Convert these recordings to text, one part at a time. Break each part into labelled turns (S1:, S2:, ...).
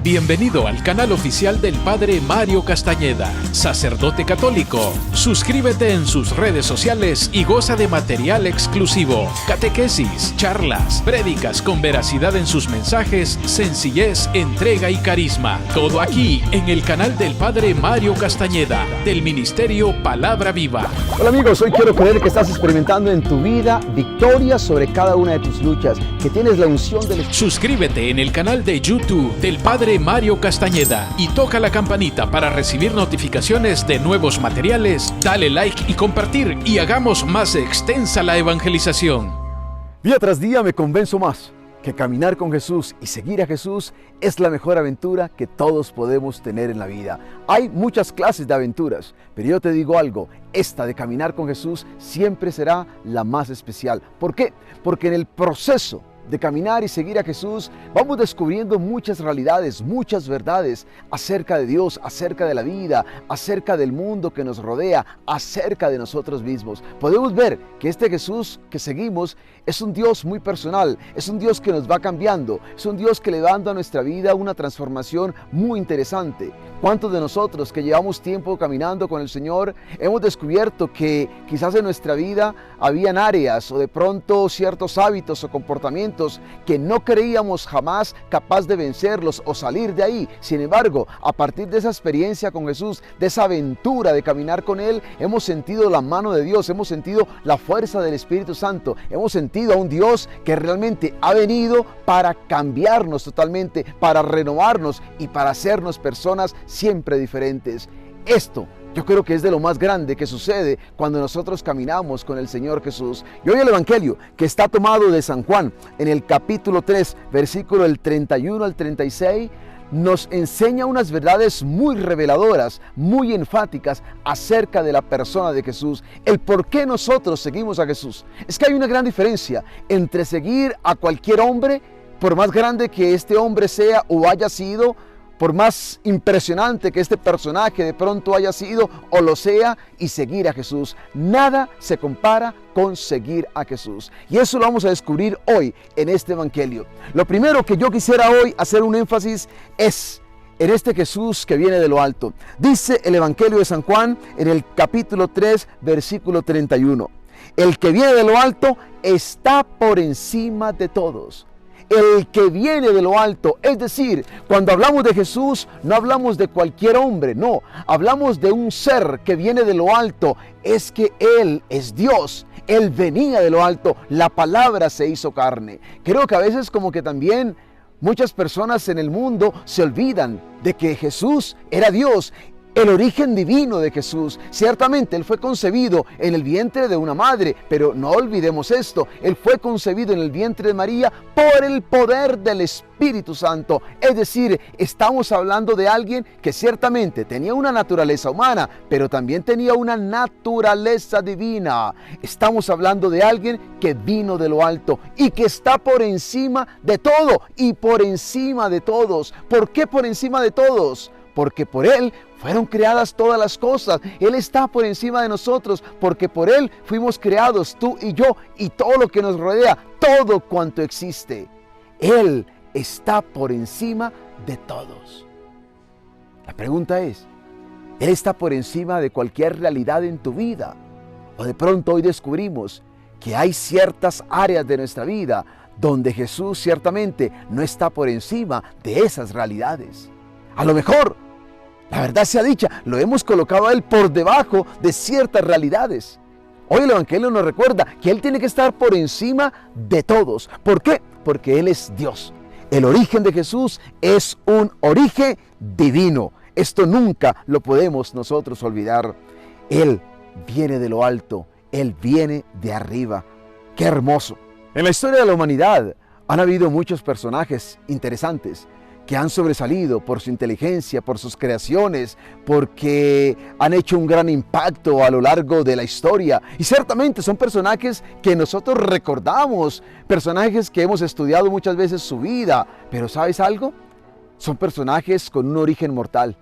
S1: Bienvenido al canal oficial del Padre Mario Castañeda, sacerdote católico. Suscríbete en sus redes sociales y goza de material exclusivo, catequesis, charlas, prédicas con veracidad en sus mensajes, sencillez, entrega y carisma. Todo aquí en el canal del Padre Mario Castañeda, del Ministerio Palabra Viva.
S2: Hola amigos, hoy quiero creer que estás experimentando en tu vida victoria sobre cada una de tus luchas, que tienes la unción del Espíritu.
S1: Suscríbete en el canal de YouTube del Padre Mario Castañeda y toca la campanita para recibir notificaciones de nuevos materiales. Dale like y compartir y hagamos más extensa la evangelización.
S2: Día tras día me convenzo más que caminar con Jesús y seguir a Jesús es la mejor aventura que todos podemos tener en la vida. Hay muchas clases de aventuras, pero yo te digo algo, esta de caminar con Jesús siempre será la más especial. ¿Por qué? Porque en el proceso de caminar y seguir a Jesús, vamos descubriendo muchas realidades, muchas verdades acerca de Dios, acerca de la vida, acerca del mundo que nos rodea, acerca de nosotros mismos. Podemos ver que este Jesús que seguimos es un Dios muy personal, es un Dios que nos va cambiando, es un Dios que le va dando a nuestra vida una transformación muy interesante. ¿Cuántos de nosotros que llevamos tiempo caminando con el Señor hemos descubierto que quizás en nuestra vida habían áreas o de pronto ciertos hábitos o comportamientos que no creíamos jamás capaz de vencerlos o salir de ahí? Sin embargo, a partir de esa experiencia con Jesús, de esa aventura de caminar con Él, hemos sentido la mano de Dios, hemos sentido la fuerza del Espíritu Santo, hemos sentido a un Dios que realmente ha venido para cambiarnos totalmente, para renovarnos y para hacernos personas siempre diferentes. Esto yo creo que es de lo más grande que sucede cuando nosotros caminamos con el Señor Jesús. Y hoy el Evangelio, que está tomado de San Juan, en el capítulo 3, versículo del 31 al 36, nos enseña unas verdades muy reveladoras, muy enfáticas acerca de la persona de Jesús, el por qué nosotros seguimos a Jesús. Es que hay una gran diferencia entre seguir a cualquier hombre, por más grande que este hombre sea o haya sido, por más impresionante que este personaje de pronto haya sido o lo sea, y seguir a Jesús. Nada se compara con seguir a Jesús. Y eso lo vamos a descubrir hoy en este Evangelio. Lo primero que yo quisiera hoy hacer un énfasis es en este Jesús que viene de lo alto. Dice el Evangelio de San Juan en el capítulo 3, versículo 31. El que viene de lo alto está por encima de todos. El que viene de lo alto, es decir, cuando hablamos de Jesús no hablamos de cualquier hombre, no, hablamos de un ser que viene de lo alto. Es que Él es Dios, Él venía de lo alto, la palabra se hizo carne. Creo que a veces como que también muchas personas en el mundo se olvidan de que Jesús era Dios. El origen divino de Jesús, ciertamente Él fue concebido en el vientre de una madre, pero no olvidemos esto, Él fue concebido en el vientre de María por el poder del Espíritu Santo. Es decir, estamos hablando de alguien que ciertamente tenía una naturaleza humana, pero también tenía una naturaleza divina. Estamos hablando de alguien que vino de lo alto y que está por encima de todo y por encima de todos. ¿Por qué por encima de todos? Porque por Él fueron creadas todas las cosas. Él está por encima de nosotros, porque por Él fuimos creados, tú y yo, y todo lo que nos rodea, todo cuanto existe. Él está por encima de todos. La pregunta es, ¿Él está por encima de cualquier realidad en tu vida? O de pronto hoy descubrimos que hay ciertas áreas de nuestra vida donde Jesús ciertamente no está por encima de esas realidades. A lo mejor, la verdad sea dicha, lo hemos colocado a Él por debajo de ciertas realidades. Hoy el Evangelio nos recuerda que Él tiene que estar por encima de todos. ¿Por qué? Porque Él es Dios. El origen de Jesús es un origen divino. Esto nunca lo podemos nosotros olvidar. Él viene de lo alto, Él viene de arriba. ¡Qué hermoso! En la historia de la humanidad han habido muchos personajes interesantes que han sobresalido por su inteligencia, por sus creaciones, porque han hecho un gran impacto a lo largo de la historia. Y ciertamente son personajes que nosotros recordamos, personajes que hemos estudiado muchas veces su vida. Pero ¿sabes algo? Son personajes con un origen mortal.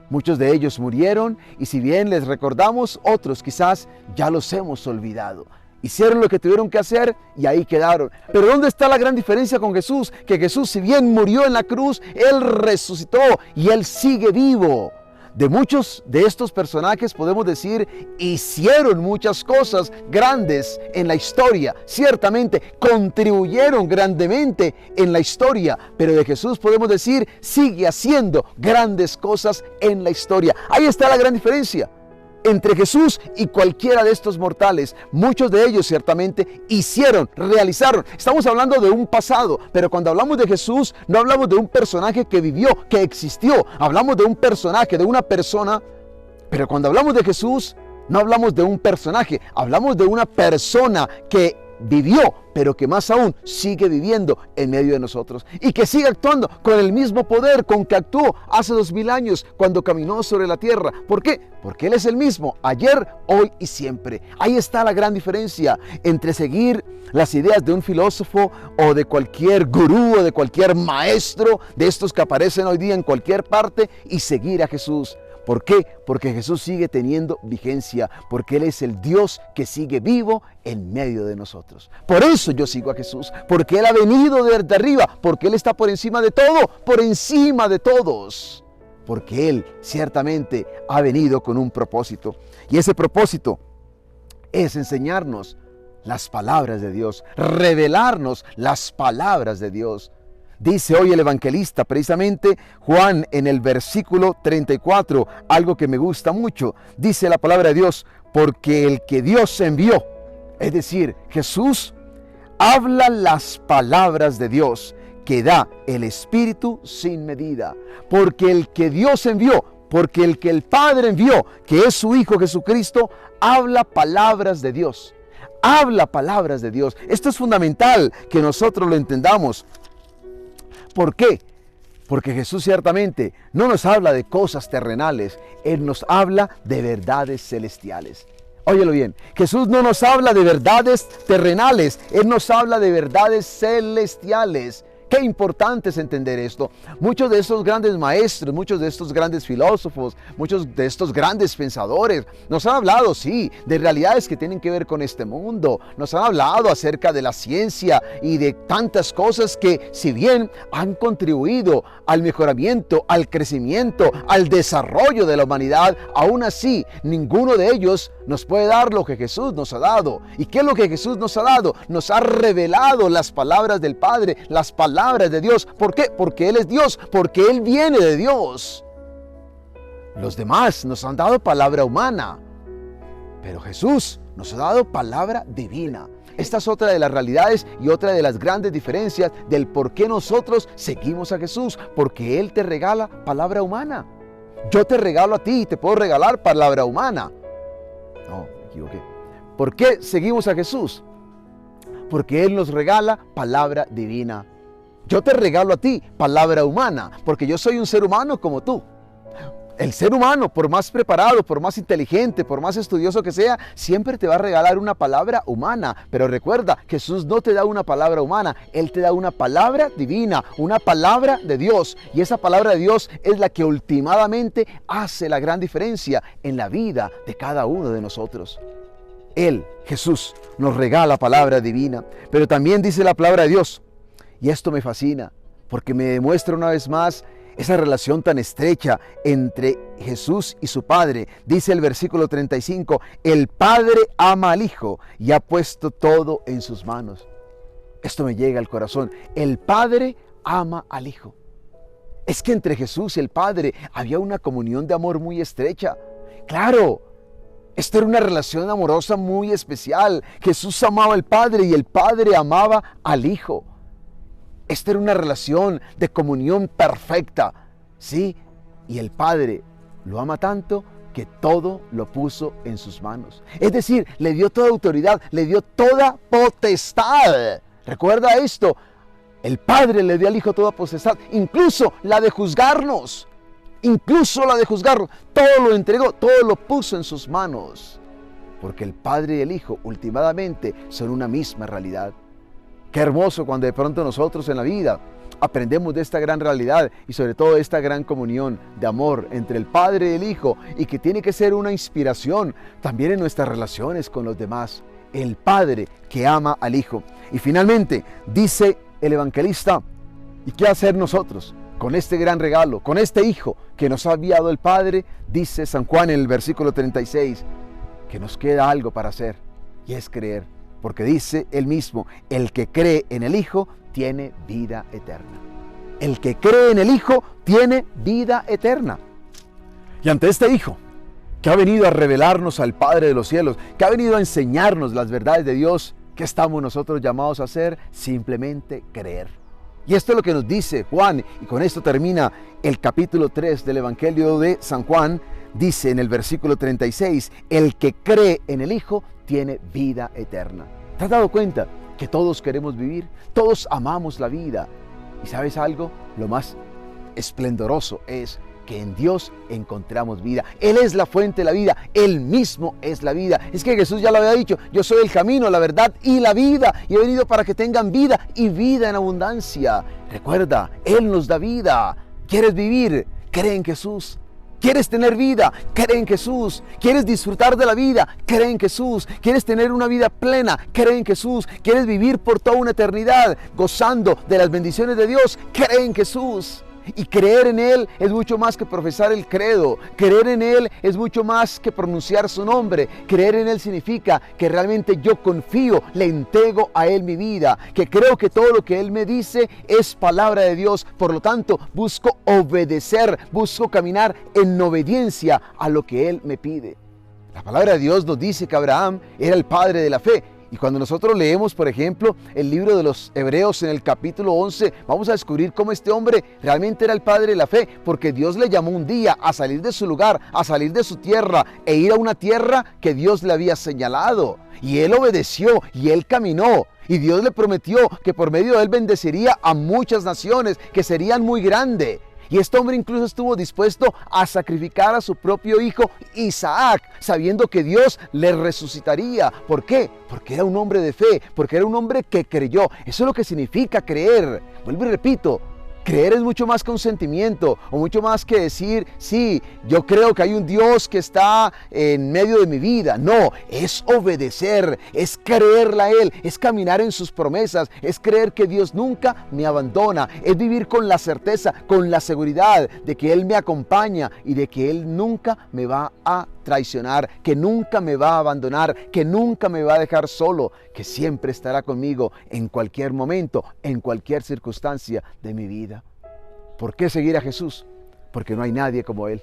S2: Muchos de ellos murieron y si bien les recordamos, otros quizás ya los hemos olvidado. Hicieron lo que tuvieron que hacer y ahí quedaron. Pero ¿dónde está la gran diferencia con Jesús? Que Jesús, si bien murió en la cruz, Él resucitó y Él sigue vivo. De muchos de estos personajes podemos decir, hicieron muchas cosas grandes en la historia. Ciertamente contribuyeron grandemente en la historia. Pero de Jesús podemos decir, sigue haciendo grandes cosas en la historia. Ahí está la gran diferencia entre Jesús y cualquiera de estos mortales. Muchos de ellos ciertamente hicieron, realizaron. Estamos hablando de un pasado, pero cuando hablamos de Jesús no hablamos de un personaje que vivió, que existió. Hablamos de un personaje, de una persona. Pero cuando hablamos de Jesús no hablamos de un personaje, hablamos de una persona que vivió, pero que más aún sigue viviendo en medio de nosotros y que sigue actuando con el mismo poder con que actuó hace 2000 años cuando caminó sobre la tierra. ¿Por qué? Porque Él es el mismo ayer, hoy y siempre. Ahí está la gran diferencia entre seguir las ideas de un filósofo o de cualquier gurú o de cualquier maestro de estos que aparecen hoy día en cualquier parte y seguir a Jesús. ¿Por qué? Porque Jesús sigue teniendo vigencia, porque Él es el Dios que sigue vivo en medio de nosotros. Por eso yo sigo a Jesús, porque Él ha venido desde arriba, porque Él está por encima de todo, por encima de todos. Porque Él ciertamente ha venido con un propósito. Y ese propósito es enseñarnos las palabras de Dios, revelarnos las palabras de Dios. Dice hoy el evangelista, precisamente Juan, en el versículo 34, algo que me gusta mucho. Dice la palabra de Dios, porque el que Dios envió, es decir, Jesús, habla las palabras de Dios, que da el Espíritu sin medida. Porque el que Dios envió, porque el que el Padre envió, que es su Hijo Jesucristo, habla palabras de Dios. Habla palabras de Dios. Esto es fundamental que nosotros lo entendamos. ¿Por qué? Porque Jesús ciertamente no nos habla de cosas terrenales, Él nos habla de verdades celestiales. Óyelo bien, Jesús no nos habla de verdades terrenales, Él nos habla de verdades celestiales. Qué importante es entender esto. Muchos de estos grandes maestros, muchos de estos grandes filósofos, muchos de estos grandes pensadores nos han hablado, sí, de realidades que tienen que ver con este mundo. Nos han hablado acerca de la ciencia y de tantas cosas que, si bien han contribuido al mejoramiento, al crecimiento, al desarrollo de la humanidad, aún así ninguno de ellos nos puede dar lo que Jesús nos ha dado. ¿Y qué es lo que Jesús nos ha dado? Nos ha revelado las palabras del Padre, las palabras de Dios. ¿Por qué? Porque Él es Dios, porque Él viene de Dios. Los demás nos han dado palabra humana, pero Jesús nos ha dado palabra divina. Esta es otra de las realidades y otra de las grandes diferencias del por qué nosotros seguimos a Jesús, porque Él te regala palabra humana. Yo te regalo a ti y te puedo regalar palabra humana. No, me equivoqué. ¿Por qué seguimos a Jesús? Porque Él nos regala palabra divina. Yo te regalo a ti palabra humana, porque yo soy un ser humano como tú. El ser humano, por más preparado, por más inteligente, por más estudioso que sea, siempre te va a regalar una palabra humana. Pero recuerda, Jesús no te da una palabra humana, Él te da una palabra divina, una palabra de Dios. Y esa palabra de Dios es la que últimamente hace la gran diferencia en la vida de cada uno de nosotros. Él, Jesús, nos regala palabra divina, pero también dice la palabra de Dios. Y esto me fascina, porque me demuestra una vez más esa relación tan estrecha entre Jesús y su Padre. Dice el versículo 35, el Padre ama al Hijo y ha puesto todo en sus manos. Esto me llega al corazón. El Padre ama al Hijo. Es que entre Jesús y el Padre había una comunión de amor muy estrecha. Claro, esto era una relación amorosa muy especial. Jesús amaba al Padre y el Padre amaba al Hijo. Esta era una relación de comunión perfecta, ¿sí? Y el Padre lo ama tanto que todo lo puso en sus manos. Es decir, le dio toda autoridad, le dio toda potestad. Recuerda esto, el Padre le dio al Hijo toda potestad, incluso la de juzgarnos. Incluso la de juzgarnos. Todo lo entregó, todo lo puso en sus manos. Porque el Padre y el Hijo últimamente son una misma realidad. Qué hermoso cuando de pronto nosotros en la vida aprendemos de esta gran realidad y sobre todo de esta gran comunión de amor entre el Padre y el Hijo, y que tiene que ser una inspiración también en nuestras relaciones con los demás. el Padre que ama al Hijo. Y finalmente, dice el evangelista, ¿y qué hacer nosotros con este gran regalo, con este Hijo que nos ha enviado el Padre? Dice San Juan en el versículo 36, que nos queda algo para hacer, y es creer. Porque dice él mismo, el que cree en el Hijo tiene vida eterna. El que cree en el Hijo tiene vida eterna. Y ante este Hijo, que ha venido a revelarnos al Padre de los cielos, que ha venido a enseñarnos las verdades de Dios, ¿qué estamos nosotros llamados a hacer? Simplemente creer. Y esto es lo que nos dice Juan, y con esto termina el capítulo 3 del Evangelio de San Juan. Dice en el versículo 36, el que cree en el Hijo tiene vida eterna. ¿Te has dado cuenta que todos queremos vivir? Todos amamos la vida. ¿Y sabes algo? Lo más esplendoroso es que en Dios encontramos vida. Él es la fuente de la vida. Él mismo es la vida. Es que Jesús ya lo había dicho. Yo soy el camino, la verdad y la vida. Y he venido para que tengan vida y vida en abundancia. Recuerda, Él nos da vida. ¿Quieres vivir? Cree en Jesús. ¿Quieres tener vida? Cree en Jesús. ¿Quieres disfrutar de la vida? Cree en Jesús. ¿Quieres tener una vida plena? Cree en Jesús. ¿Quieres vivir por toda una eternidad gozando de las bendiciones de Dios? Cree en Jesús. Y creer en Él es mucho más que profesar el credo. Creer en Él es mucho más que pronunciar su nombre. Creer en Él significa que realmente yo confío, le entrego a Él mi vida, que creo que todo lo que Él me dice es palabra de Dios. Por lo tanto, busco obedecer, busco caminar en obediencia a lo que Él me pide. La palabra de Dios nos dice que Abraham era el padre de la fe. Y cuando nosotros leemos, por ejemplo, el libro de los Hebreos en el capítulo 11, vamos a descubrir cómo este hombre realmente era el padre de la fe, porque Dios le llamó un día a salir de su lugar, a salir de su tierra e ir a una tierra que Dios le había señalado. Y él obedeció y él caminó. Y Dios le prometió que por medio de él bendeciría a muchas naciones, que serían muy grandes. Y este hombre incluso estuvo dispuesto a sacrificar a su propio hijo Isaac, sabiendo que Dios le resucitaría. ¿Por qué? Porque era un hombre de fe, porque era un hombre que creyó. Eso es lo que significa creer. Vuelvo y repito, creer es mucho más que un sentimiento, o mucho más que decir, sí, yo creo que hay un Dios que está en medio de mi vida. No, es obedecer, es creerle a Él, es caminar en sus promesas, es creer que Dios nunca me abandona, es vivir con la certeza, con la seguridad de que Él me acompaña y de que Él nunca me va a traicionar, que nunca me va a abandonar, que nunca me va a dejar solo, que siempre estará conmigo en cualquier momento, en cualquier circunstancia de mi vida. ¿Por qué seguir a Jesús? Porque no hay nadie como Él,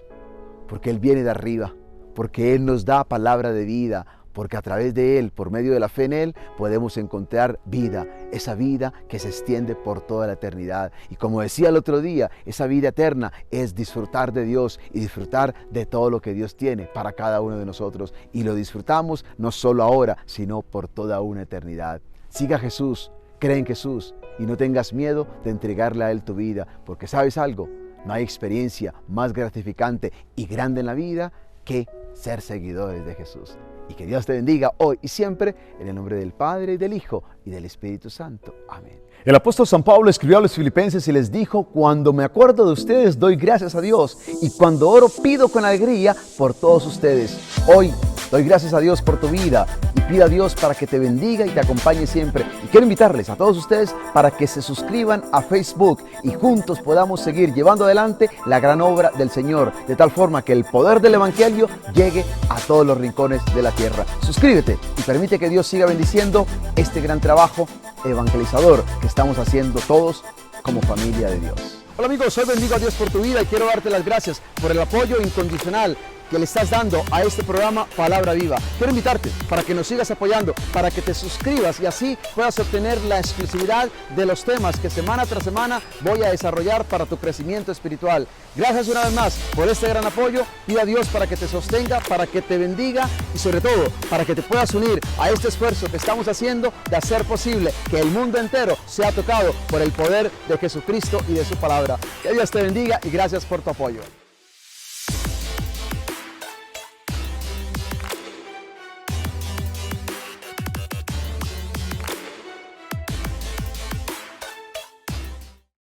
S2: porque Él viene de arriba, porque Él nos da palabra de vida, porque a través de Él, por medio de la fe en Él, podemos encontrar vida, esa vida que se extiende por toda la eternidad. Y como decía el otro día, esa vida eterna es disfrutar de Dios y disfrutar de todo lo que Dios tiene para cada uno de nosotros. Y lo disfrutamos no solo ahora, sino por toda una eternidad. Siga a Jesús, cree en Jesús y no tengas miedo de entregarle a Él tu vida, porque ¿sabes algo? No hay experiencia más gratificante y grande en la vida que ser seguidores de Jesús. Y que Dios te bendiga hoy y siempre, en el nombre del Padre, y del Hijo, y del Espíritu Santo. Amén. El apóstol San Pablo escribió a los filipenses y les dijo, cuando me acuerdo de ustedes doy gracias a Dios, y cuando oro pido con alegría por todos ustedes. Hoy doy gracias a Dios por tu vida y pido a Dios para que te bendiga y te acompañe siempre. Y quiero invitarles a todos ustedes para que se suscriban a Facebook y juntos podamos seguir llevando adelante la gran obra del Señor, de tal forma que el poder del Evangelio llegue a todos los rincones de la tierra. Suscríbete y permite que Dios siga bendiciendo este gran trabajo evangelizador que estamos haciendo todos como familia de Dios. Hola amigos, hoy bendigo a Dios por tu vida y quiero darte las gracias por el apoyo incondicional que le estás dando a este programa Palabra Viva. Quiero invitarte para que nos sigas apoyando, para que te suscribas y así puedas obtener la exclusividad de los temas que semana tras semana voy a desarrollar para tu crecimiento espiritual. Gracias una vez más por este gran apoyo. Pide a Dios para que te sostenga, para que te bendiga y sobre todo para que te puedas unir a este esfuerzo que estamos haciendo de hacer posible que el mundo entero sea tocado por el poder de Jesucristo y de su palabra. Que Dios te bendiga y gracias por tu apoyo.